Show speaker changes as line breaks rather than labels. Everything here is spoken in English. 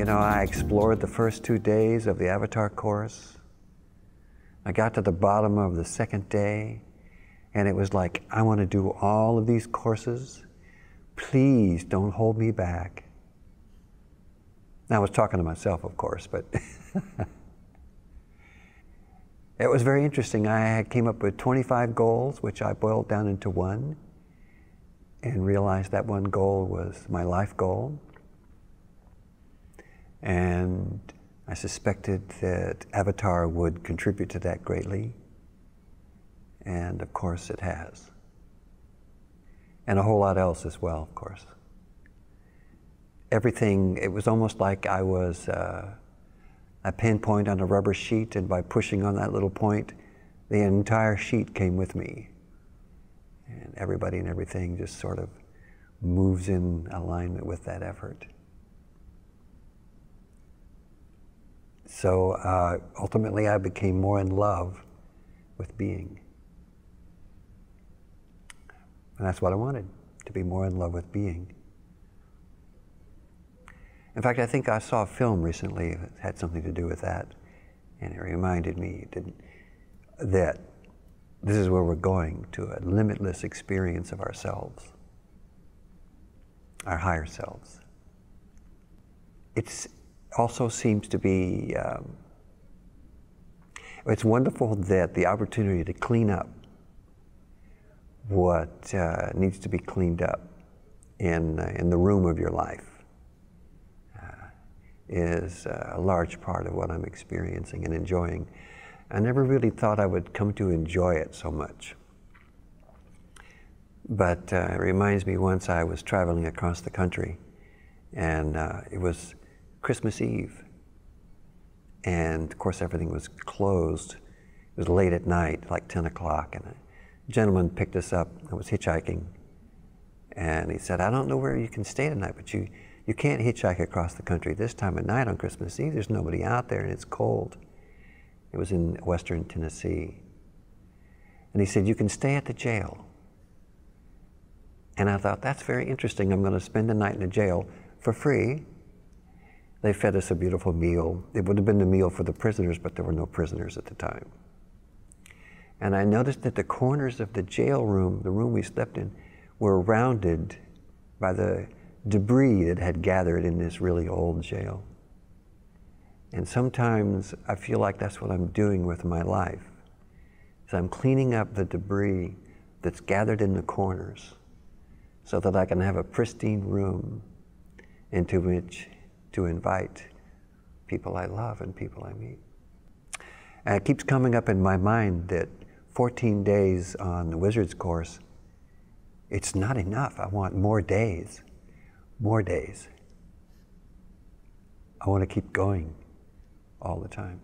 I explored the first 2 days of the Avatar course. I got to the bottom of the second day, and it was like, I want to do all of these courses. Please don't hold me back. Now, I was talking to myself, of course, but it was very interesting. I came up with 25 goals, which I boiled down into one, and realized that one goal was my life goal. And I suspected that Avatar would contribute to that greatly. And of course it has. And a whole lot else as well, of course. Everything, it was almost like I was a pinpoint on a rubber sheet, and by pushing on that little point, the entire sheet came with me. And everybody and everything just sort of moves in alignment with that effort. So ultimately I became more in love with being. And that's what I wanted, to be more in love with being. In fact, I think I saw a film recently that had something to do with that, and it reminded me that this is where we're going, to a limitless experience of ourselves, our higher selves. It also seems to be, it's wonderful that the opportunity to clean up what needs to be cleaned up in the room of your life is a large part of what I'm experiencing and enjoying. I never really thought I would come to enjoy it so much. But it reminds me, once I was traveling across the country, and it was Christmas Eve. And of course everything was closed. It was late at night, like 10 o'clock, and a gentleman picked us up. I was hitchhiking, and he said, I don't know where you can stay tonight, but you can't hitchhike across the country this time of night on Christmas Eve. There's nobody out there and it's cold. It was in western Tennessee. And he said, you can stay at the jail. And I thought, that's very interesting. I'm going to spend the night in the jail for free. They fed us a beautiful meal. It would have been the meal for the prisoners, but there were no prisoners at the time. And I noticed that the corners of the jail room, the room we slept in, were rounded by the debris that had gathered in this really old jail. And sometimes I feel like that's what I'm doing with my life. Is I'm cleaning up the debris that's gathered in the corners so that I can have a pristine room into which to invite people I love and people I meet. And it keeps coming up in my mind that 14 days on the Wizard's course, it's not enough. I want more days, more days. I want to keep going all the time.